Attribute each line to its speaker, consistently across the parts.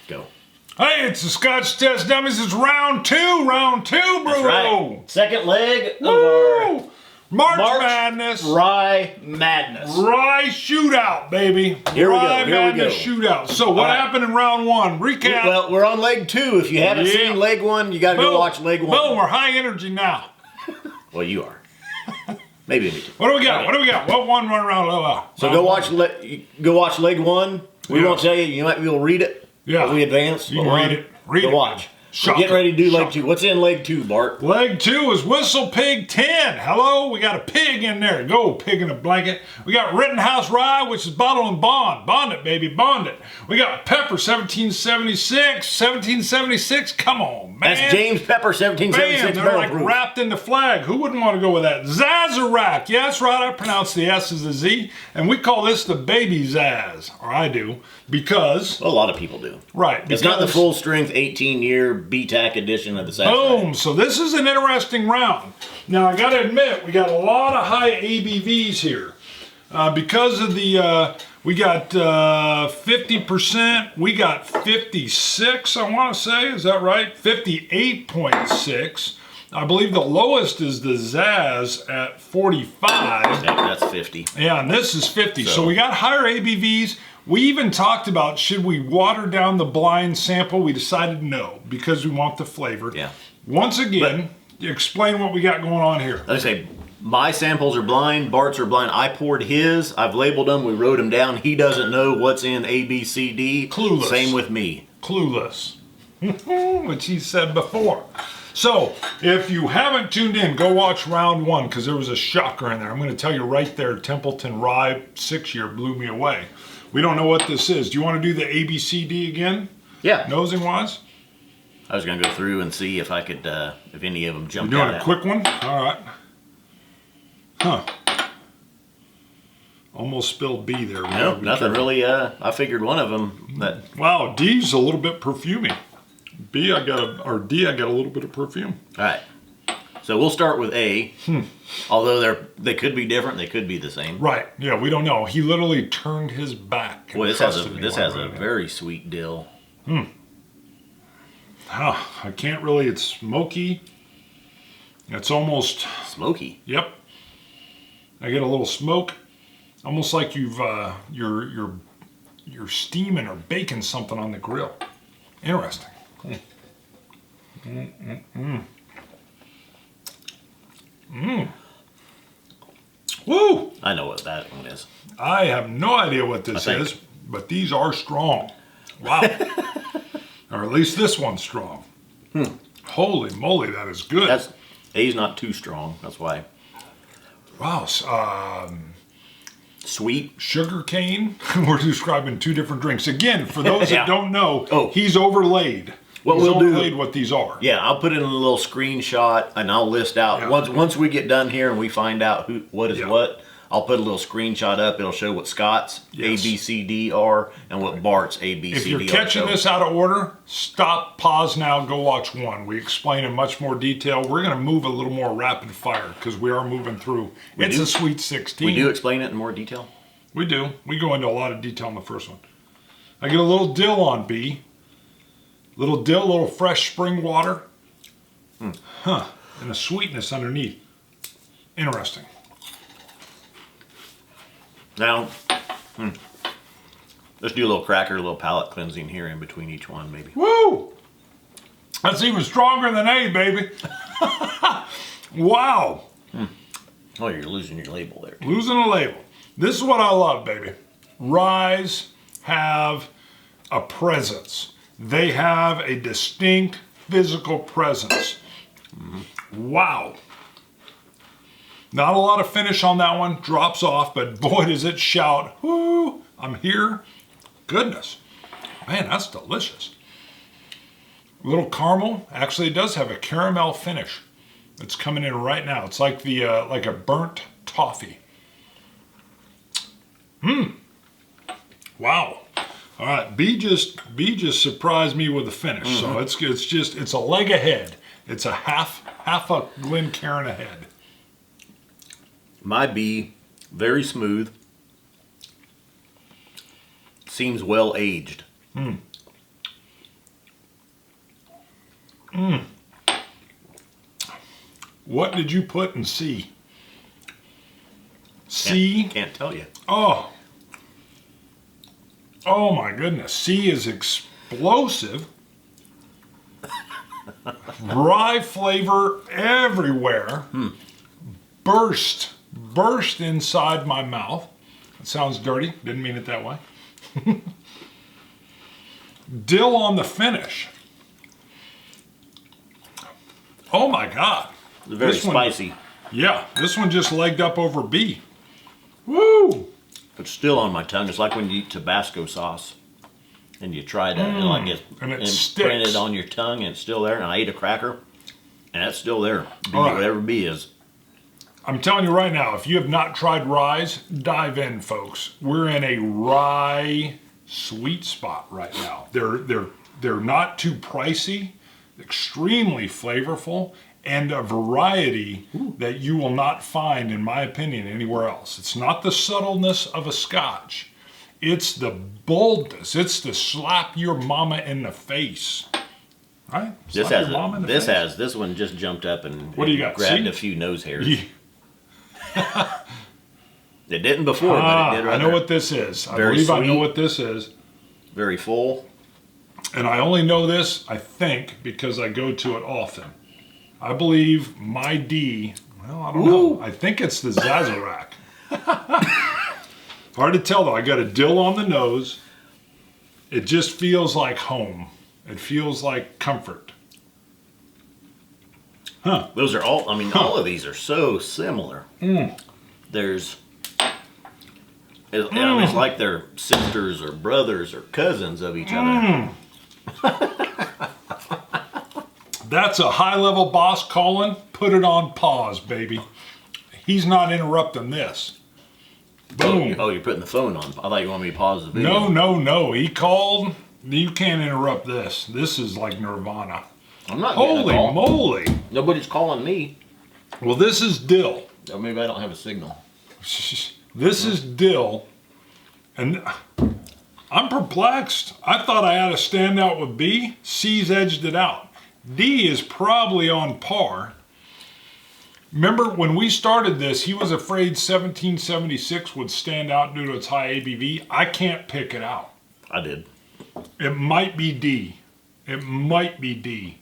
Speaker 1: Go.
Speaker 2: Hey, it's the Scotch Test Dummies. It's round two, bro.
Speaker 1: That's right. Second leg of our
Speaker 2: March Madness.
Speaker 1: Rye Madness.
Speaker 2: Rye Shootout, baby.
Speaker 1: Here we go.
Speaker 2: Rye Madness Shootout. So what happened in round one? Recap.
Speaker 1: Well, we're on leg two. If you haven't seen leg one, you got to go watch leg one.
Speaker 2: Boom, we're high energy now.
Speaker 1: Well, you are. Maybe me too.
Speaker 2: What do we got? What do we got? What one run around?
Speaker 1: So go watch leg one. We won't tell you. You might be able to read it as we advance.
Speaker 2: You can read it. Read it.
Speaker 1: Watch. We're getting ready to do leg two. What's in leg two, Bart?
Speaker 2: Leg two is Whistlepig 10. Hello, we got a pig in there. Go, pig in a blanket. We got Rittenhouse Rye, which is bottle and bond. Bond it, baby, bond it. We got Pepper 1776. 1776, come on, man.
Speaker 1: That's James Pepper 1776.
Speaker 2: Bam, they're like wrapped in the flag. Who wouldn't want to go with that? Sazerac. Yeah, that's right. I pronounce the S as a Z. And we call this the baby Zaz. Or I do. Because...
Speaker 1: Well, a lot of people do.
Speaker 2: Right.
Speaker 1: It's not the full strength 18-year BTAC edition of the Sazerac.
Speaker 2: Boom. So this is an interesting round. Now, I got to admit, we got a lot of high ABVs here. Because of the... we got 50%. We got 56, I want to say. Is that right? 58.6. I believe the lowest is the Zaz at 45.
Speaker 1: That's 50.
Speaker 2: Yeah, and this is 50. So we got higher ABVs. We even talked about, should we water down the blind sample? We decided no, because we want the flavor.
Speaker 1: Yeah.
Speaker 2: Once again, explain what we got going on here.
Speaker 1: Let's say my samples are blind, Bart's are blind. I poured his, I've labeled them, we wrote them down. He doesn't know what's in A, B, C, D.
Speaker 2: Clueless.
Speaker 1: Same with me.
Speaker 2: Clueless. Which he said before. So, if you haven't tuned in, go watch round one, because there was a shocker in there. I'm going to tell you right there, Templeton Rye 6-year blew me away. We don't know what this is. Do you want to do the ABCD again?
Speaker 1: Yeah.
Speaker 2: Nosing wise?
Speaker 1: I was going to go through and see if I could, if any of them jumped out.
Speaker 2: You're doing a quick one? All right. Huh. Almost spilled B there.
Speaker 1: No, nothing really. I figured one of them.
Speaker 2: Wow, D's a little bit perfumey. D, I got a little bit of perfume.
Speaker 1: All right. So we'll start with A. Although they could be different, they could be the same.
Speaker 2: Right. Yeah, we don't know. He literally turned his back.
Speaker 1: Boy, this has a very sweet dill.
Speaker 2: I can't really. It's smoky. It's almost
Speaker 1: smoky.
Speaker 2: Yep. I get a little smoke, almost like you've you're steaming or baking something on the grill. Interesting. Woo!
Speaker 1: I know what that one is.
Speaker 2: I have no idea what this is, but these are strong. Wow. Or at least this one's strong. Holy moly, that is good.
Speaker 1: A's not too strong. That's why.
Speaker 2: Wow.
Speaker 1: Sweet.
Speaker 2: Sugar cane. We're describing two different drinks. Again, for those that don't know, he's overlaid.
Speaker 1: What
Speaker 2: we'll do, what these are.
Speaker 1: Yeah, I'll put in a little screenshot and I'll list out once we get done here and we find out what is what. I'll put a little screenshot up. It'll show what Scott's A, B, C, D are and what Bart's A, B, C, D are.
Speaker 2: If you're catching this out of order, stop, pause now, go watch one. We explain in much more detail. We're going to move a little more rapid fire because we are moving through. It's a Sweet 16.
Speaker 1: We do explain it in more detail?
Speaker 2: We do. We go into a lot of detail in the first one. I get a little dill on B. Little dill, little fresh spring water. And a sweetness underneath. Interesting.
Speaker 1: Now, let's do a little cracker, a little palate cleansing here in between each one, maybe.
Speaker 2: Woo! That's even stronger than A, baby. Wow.
Speaker 1: Oh, you're losing your label there.
Speaker 2: Losing a label. This is what I love, baby. Ryes have a presence. They have a distinct physical presence. Wow. Not a lot of finish on that one. Drops off, but boy, does it shout, whoo, I'm here. Goodness. Man, that's delicious. A little caramel. Actually, it does have a caramel finish. It's coming in right now. It's like like a burnt toffee. Wow. All right, B just surprised me with the finish. So it's a leg ahead. It's a half a Glencairn ahead.
Speaker 1: My B, very smooth. Seems well aged.
Speaker 2: What did you put in C? C?
Speaker 1: Can't tell you.
Speaker 2: Oh. Oh my goodness. C is explosive. Rye flavor everywhere. Burst inside my mouth. It sounds dirty. Didn't mean it that way. Dill on the finish. Oh my God.
Speaker 1: It's very spicy.
Speaker 2: Yeah, this one just legged up over B. Woo!
Speaker 1: It's still on my tongue. It's like when you eat Tabasco sauce and you try that and like it
Speaker 2: sticks.
Speaker 1: printed on your tongue and it's still there. And I ate a cracker and it's still there. B,
Speaker 2: All right.
Speaker 1: Whatever B is.
Speaker 2: I'm telling you right now, if you have not tried ryes, dive in, folks. We're in a rye sweet spot right now. They're not too pricey, extremely flavorful, and a variety that you will not find, in my opinion, anywhere else. It's not the subtleness of a Scotch. It's the boldness. It's the slap your mama in the face. Right?
Speaker 1: This one just jumped up and,
Speaker 2: what do you got?
Speaker 1: grabbed a few nose hairs. It didn't before, but it did right
Speaker 2: I know
Speaker 1: there.
Speaker 2: what this is. I
Speaker 1: Very
Speaker 2: believe I know
Speaker 1: sweet.
Speaker 2: what this is.
Speaker 1: Very full.
Speaker 2: And I only know this, I think, because I go to it often. I believe my D, well, I don't know. I think it's the Sazerac. Hard to tell though. I got a dill on the nose. It just feels like home. It feels like comfort. Huh.
Speaker 1: Those are all, I mean, all of these are so similar. There's, I mean, it's like they're sisters or brothers or cousins of each other.
Speaker 2: That's a high-level boss calling. Put it on pause, baby. He's not interrupting this. Boom.
Speaker 1: Oh, you're putting the phone on. I thought you wanted me to pause the video.
Speaker 2: No. He called. You can't interrupt this. This is like Nirvana.
Speaker 1: I'm not getting
Speaker 2: Holy
Speaker 1: a call.
Speaker 2: moly.
Speaker 1: Nobody's calling me.
Speaker 2: Well, this is dill.
Speaker 1: Or maybe I don't have a signal.
Speaker 2: This is dill. And I'm perplexed. I thought I had a standout with B. C's edged it out. D is probably on par. Remember when we started this, he was afraid 1776 would stand out due to its high ABV. I can't pick it out.
Speaker 1: I did.
Speaker 2: It might be D. It might be D.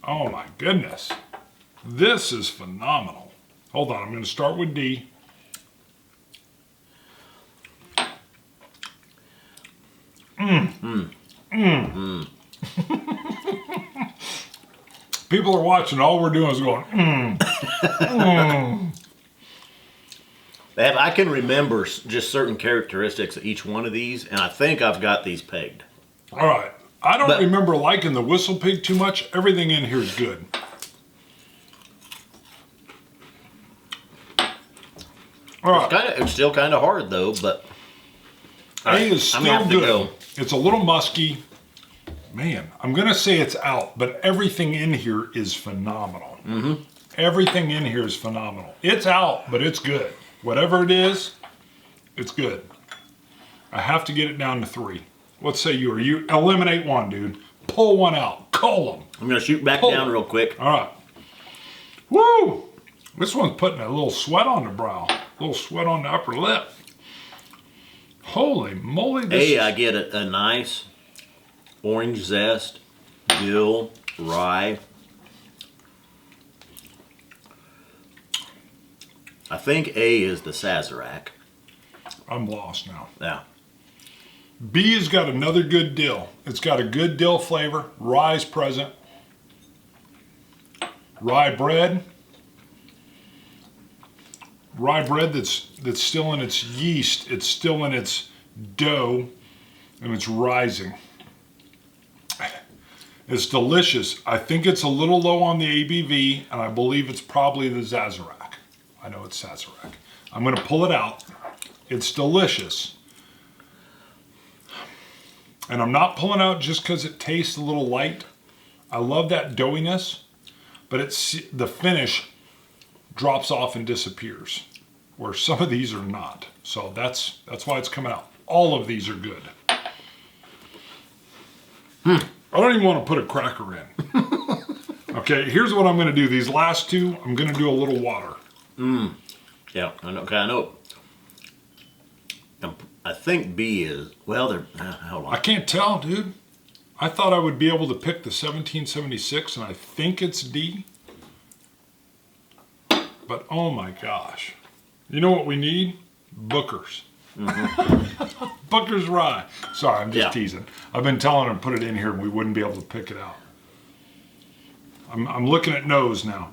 Speaker 2: Oh my goodness. This is phenomenal. Hold on, I'm going to start with D. People are watching. All we're doing is going,
Speaker 1: I can remember just certain characteristics of each one of these, and I think I've got these pegged.
Speaker 2: All right. I don't remember liking the Whistlepig too much. Everything in here is good. All right.
Speaker 1: It's still kind of hard though, but
Speaker 2: A is still good. It's a little musky. Man, I'm going to say it's out, but everything in here is phenomenal. Everything in here is phenomenal. It's out, but it's good. Whatever it is, it's good. I have to get it down to 3. What say you? Or you eliminate one, dude. Pull one out. Call them.
Speaker 1: I'm going to shoot back down real quick.
Speaker 2: All right. Woo! This one's putting a little sweat on the brow. A little sweat on the upper lip. Holy moly.
Speaker 1: I get a nice orange zest, dill, rye. I think A is the Sazerac.
Speaker 2: I'm lost now.
Speaker 1: Yeah.
Speaker 2: B has got another good dill. It's got a good dill flavor. Rye's present. Rye bread. Rye bread that's still in its yeast. It's still in its dough, and it's rising. It's delicious. I think it's a little low on the ABV, and I believe it's probably the Sazerac. I know it's Sazerac. I'm going to pull it out. It's delicious. And I'm not pulling out just because it tastes a little light. I love that doughiness, but the finish drops off and disappears, where some of these are not. So that's why it's coming out. All of these are good. I don't even want to put a cracker in. Okay, here's what I'm going to do. These last two, I'm going to do a little water.
Speaker 1: Yeah, I know. Okay, I know. I think B is, well, they're, hold on.
Speaker 2: I can't tell, dude. I thought I would be able to pick the 1776, and I think it's D. But oh my gosh. You know what we need? Booker's. Booker's Rye. Sorry, I'm just teasing. I've been telling him to put it in here and we wouldn't be able to pick it out. I'm looking at nose now.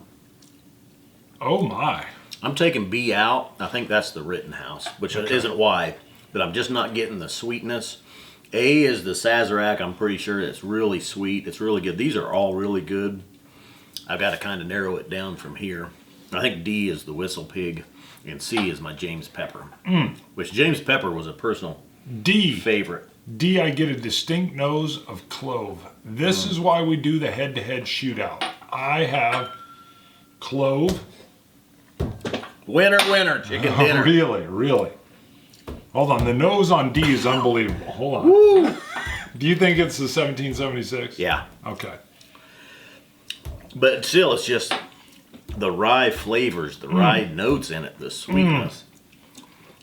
Speaker 2: Oh my.
Speaker 1: I'm taking B out. I think that's the Rittenhouse, which isn't why, but I'm just not getting the sweetness. A is the Sazerac. I'm pretty sure it's really sweet. It's really good. These are all really good. I've got to kind of narrow it down from here. I think D is the Whistlepig, and C is my James Pepper, which James Pepper was a personal favorite.
Speaker 2: D, I get a distinct nose of clove. This is why we do the head-to-head shootout. I have clove.
Speaker 1: Winner, winner, chicken dinner.
Speaker 2: Really. Hold on, the nose on D is unbelievable. Hold on. Woo. Do you think it's the 1776?
Speaker 1: Yeah.
Speaker 2: Okay.
Speaker 1: But still, it's just the rye flavors, the rye notes in it, the sweetness.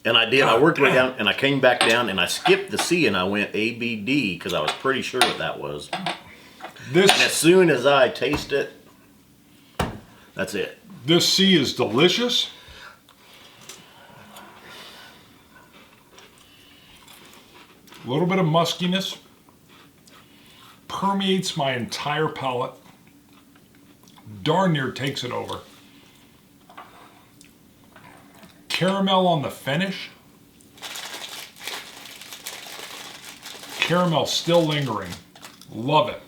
Speaker 1: And I worked way down, and I came back down, and I skipped the C, and I went A, B, D, because I was pretty sure that was. And as soon as I taste it, that's it.
Speaker 2: This C is delicious. A little bit of muskiness. Permeates my entire palate. Darn near takes it over. Caramel on the finish. Caramel still lingering. Love it.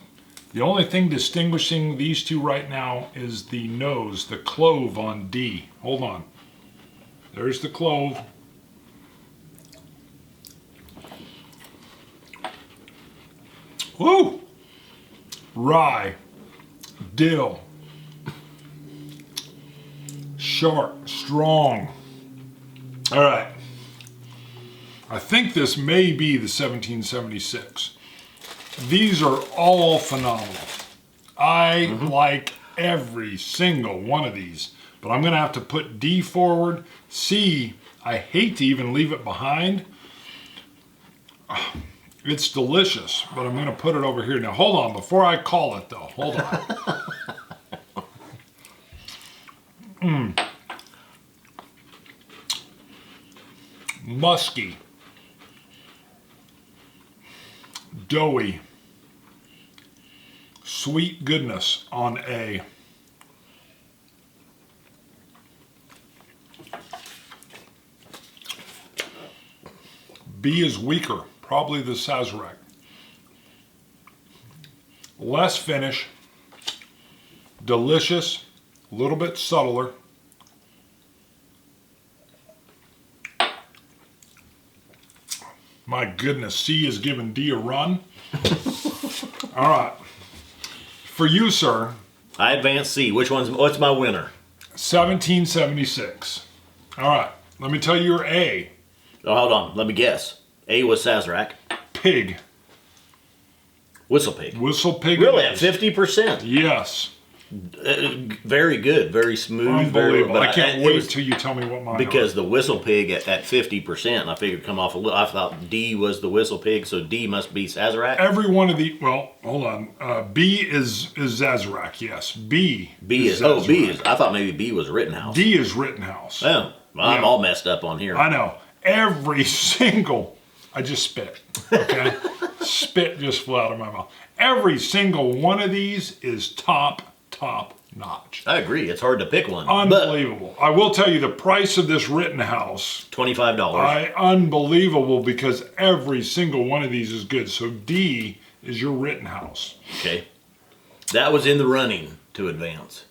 Speaker 2: The only thing distinguishing these two right now is the nose, the clove on D. Hold on. There's the clove. Woo! Rye, dill, sharp, strong. All right. I think this may be the 1776. These are all phenomenal. I like every single one of these, but I'm going to have to put D forward. C, I hate to even leave it behind. It's delicious, but I'm going to put it over here. Now, hold on. Before I call it, though, hold on. Musky. Doughy. Sweet goodness on A. B is weaker. Probably the Sazerac. Less finish, delicious, a little bit subtler. My goodness, C is giving D a run. All right. For you, sir.
Speaker 1: I advanced C. What's my winner?
Speaker 2: 1776. All right. Let me tell you your A.
Speaker 1: Oh, hold on. Let me guess. A was Sazerac.
Speaker 2: Pig.
Speaker 1: Whistlepig.
Speaker 2: Whistlepig.
Speaker 1: Really, at 50%.
Speaker 2: Yes.
Speaker 1: Very good. Very smooth.
Speaker 2: Unbelievable.
Speaker 1: But
Speaker 2: I can't wait till you tell me what mine
Speaker 1: because the Whistlepig at 50%, I figured come off a little. I thought D was the Whistlepig, so D must be Sazerac.
Speaker 2: Every one of the, well, hold on. B is Sazerac, yes. B is Sazerac.
Speaker 1: B is, I thought maybe B was Rittenhouse.
Speaker 2: D is Rittenhouse.
Speaker 1: Oh, well, I'm all messed up on here.
Speaker 2: I know. Every single, I just spit, okay? Spit just flew out of my mouth. Every single one of these is top notch.
Speaker 1: I agree. It's hard to pick one.
Speaker 2: Unbelievable. I will tell you the price of this Rittenhouse.
Speaker 1: $25.
Speaker 2: Unbelievable, because every single one of these is good. So D is your Rittenhouse.
Speaker 1: Okay. That was in the running to advance.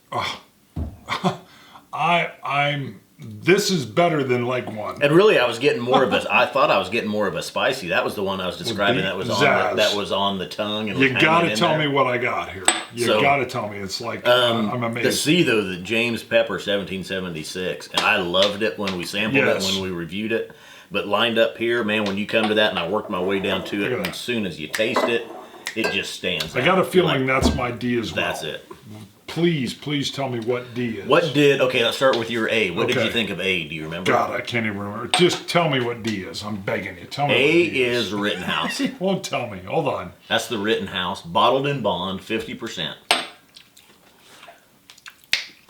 Speaker 2: This is better than leg one.
Speaker 1: And really, I was getting more of a. I thought I was getting more of a spicy. That was the one I was describing. That was on the tongue. And
Speaker 2: you got to tell me what I got here. You got to tell me. It's like I'm amazed.
Speaker 1: The C though, the James Pepper 1776, and I loved it when we sampled it, when we reviewed it. But lined up here, man, when you come to that, and I worked my way down to it, and as soon as you taste it, It just stands
Speaker 2: I
Speaker 1: out.
Speaker 2: got a feeling
Speaker 1: Like,
Speaker 2: that's my D as well.
Speaker 1: that's it.
Speaker 2: Please tell me what D is.
Speaker 1: Okay, let's start with your A. What did
Speaker 2: Okay.
Speaker 1: you think of A? Do you remember?
Speaker 2: God, I can't even remember. Just tell me what D is. I'm begging you. Tell me
Speaker 1: A
Speaker 2: what D
Speaker 1: is Rittenhouse.
Speaker 2: Won't tell me. Hold on.
Speaker 1: That's the Rittenhouse, bottled in bond, 50%.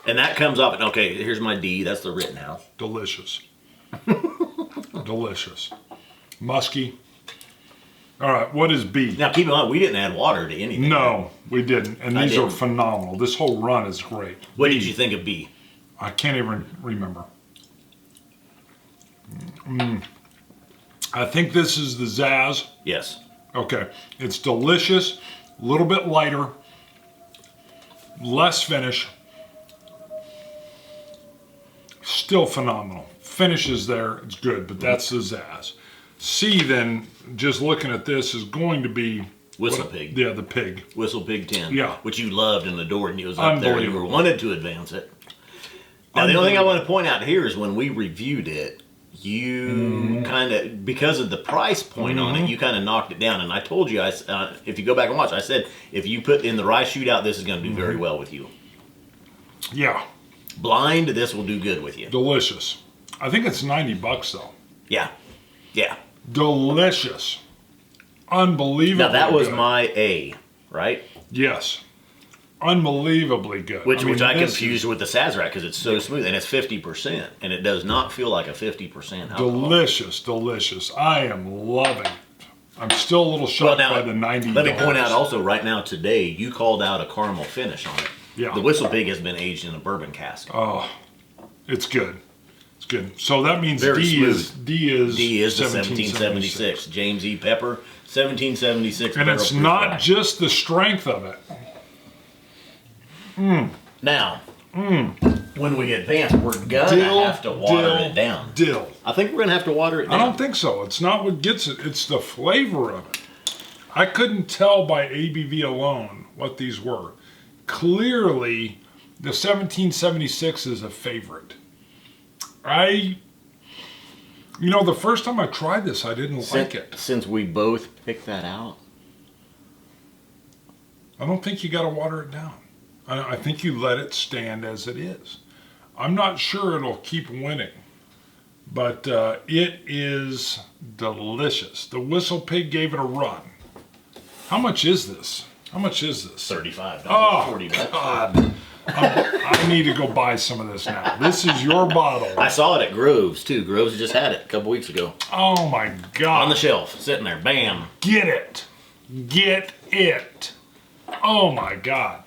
Speaker 1: And that comes up, okay, here's my D, that's the Rittenhouse.
Speaker 2: Delicious. Delicious. Musky. All right, what is B?
Speaker 1: Now keep in mind, we didn't add water to anything.
Speaker 2: No, we didn't. And
Speaker 1: I
Speaker 2: these are
Speaker 1: didn't.
Speaker 2: phenomenal. This whole run is great.
Speaker 1: What
Speaker 2: B.
Speaker 1: did you think of B?
Speaker 2: I can't even remember. I think this is the Zaz.
Speaker 1: Yes.
Speaker 2: Okay. It's delicious, a little bit lighter, less finish. Still phenomenal. Finish is there, it's good, but that's the Zaz. C then, just looking at this, is going to be
Speaker 1: Whistlepig.
Speaker 2: Yeah, the pig.
Speaker 1: Whistlepig 10.
Speaker 2: Yeah.
Speaker 1: Which you loved and adored, and it was up there. You wanted to advance it. Now, the only thing I want to point out here is when we reviewed it, you kind of, because of the price point on it, you kind of knocked it down. And I told you, if you go back and watch, I said, if you put in the Rye Shootout, this is going to do very well with you.
Speaker 2: Yeah.
Speaker 1: Blind, this will do good with you.
Speaker 2: Delicious. I think it's $90 though.
Speaker 1: Yeah. Yeah.
Speaker 2: Delicious. Unbelievable.
Speaker 1: Now, that was
Speaker 2: good.
Speaker 1: my A, right?
Speaker 2: Yes. Unbelievably good.
Speaker 1: Which I
Speaker 2: this
Speaker 1: confused with the Sazerac because it's so smooth and it's 50%, and it does not feel like a 50% alcohol.
Speaker 2: Delicious, delicious. I am loving it. I'm still a little shocked by the $90.
Speaker 1: Let me point out also, right now today, you called out a caramel finish on it.
Speaker 2: Yeah.
Speaker 1: The Whistlepig has been aged in a bourbon cask.
Speaker 2: Oh, it's good. It's good. So that means
Speaker 1: Very
Speaker 2: D
Speaker 1: smooth.
Speaker 2: is
Speaker 1: D is the 1776. James E. Pepper, 1776.
Speaker 2: And it's not just the strength of it.
Speaker 1: Now, when we advance, we're gonna have to water it down.
Speaker 2: Dill.
Speaker 1: I think we're gonna have to water it down.
Speaker 2: I don't think so. It's not what gets it. It's the flavor of it. I couldn't tell by ABV alone what these were. Clearly, the 1776 is a favorite. The first time I tried this, I didn't like it.
Speaker 1: Since we both picked that out.
Speaker 2: I don't think you got to water it down. I think you let it stand as it is. I'm not sure it'll keep winning, but it is delicious. The Whistlepig gave it a run. How much is this? How much is this?
Speaker 1: $35.
Speaker 2: Oh,
Speaker 1: 40
Speaker 2: God. I need to go buy some of this now. This is your bottle.
Speaker 1: I saw it at Groves, too. Groves just had it a couple weeks ago.
Speaker 2: Oh, my God.
Speaker 1: On the shelf, sitting there. Bam.
Speaker 2: Get it. Get it. Oh, my God.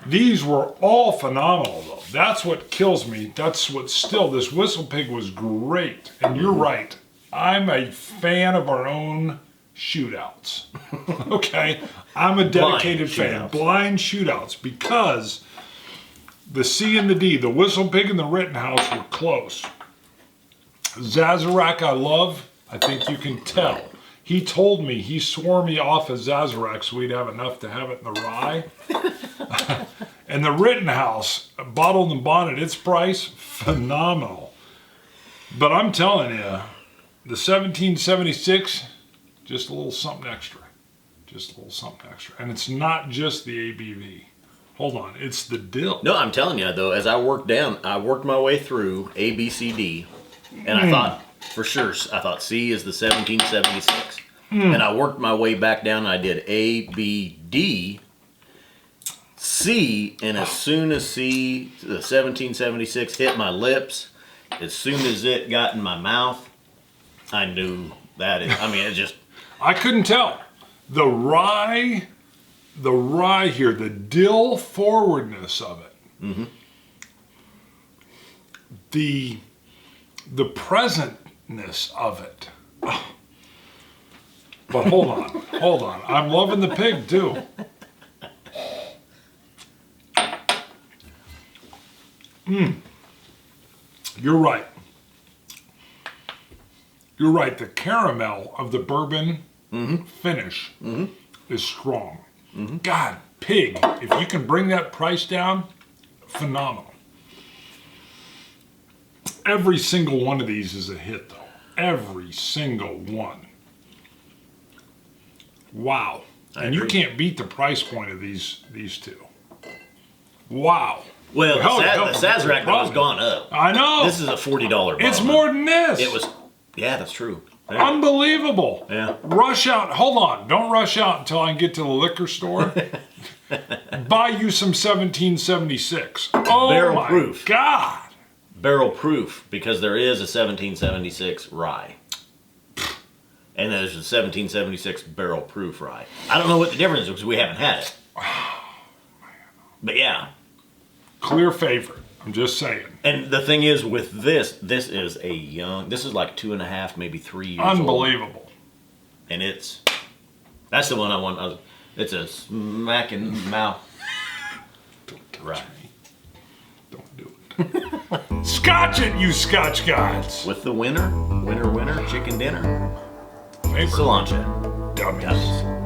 Speaker 2: These were all phenomenal, though. That's what kills me. That's what still, this Whistlepig was great. And you're right. I'm a fan of our own shootouts. Okay? I'm a dedicated fan. Blind shootouts. Because the C and the D, the Whistlepig and the Rittenhouse were close. Sazerac I love. I think you can tell. He told me, he swore me off of Sazerac so we'd have enough to have it in the rye. And the Rittenhouse, bottled and bond at its price, phenomenal. But I'm telling you, the 1776, just a little something extra. Just a little something extra. And it's not just the ABV. Hold on, it's the dill.
Speaker 1: No, I'm telling you, though, as I worked my way through A, B, C, D, and I thought, for sure, I thought C is the 1776. And I worked my way back down, and I did A, B, D, C, and as soon as C, the 1776 hit my lips, as soon as it got in my mouth, I knew that it just...
Speaker 2: I couldn't tell. The rye here, the dill forwardness of it. The presentness of it. Oh. But hold on. I'm loving the pig too. You're right. You're right. The caramel of the bourbon finish is strong. God, pig, if you can bring that price down, phenomenal. Every single one of these is a hit, though. Every single one. Wow. And you can't beat the price point of these two. Wow.
Speaker 1: Well, the Sazerac though has gone up.
Speaker 2: I know.
Speaker 1: This is a $40 bottle.
Speaker 2: It's more than this.
Speaker 1: It was. Yeah, that's true. Yeah.
Speaker 2: Unbelievable.
Speaker 1: Yeah.
Speaker 2: Rush out. Hold on. Don't rush out until I get to the liquor store. Buy you some 1776. Oh,
Speaker 1: Barrel
Speaker 2: my
Speaker 1: proof.
Speaker 2: God.
Speaker 1: Barrel proof, because there is a 1776 rye. And there's a 1776 barrel proof rye. I don't know what the difference is because we haven't had it. But yeah.
Speaker 2: Clear favorite. I'm just saying.
Speaker 1: And the thing is with this is a young, this is like 2.5, maybe 3 years
Speaker 2: Unbelievable.
Speaker 1: old. And that's the one I want. It's a smacking mouth. Right.
Speaker 2: Don't do it. Scotch it, you Scotch guys.
Speaker 1: With the winner, chicken dinner.
Speaker 2: Favorite.
Speaker 1: Cilantro.
Speaker 2: Dummies.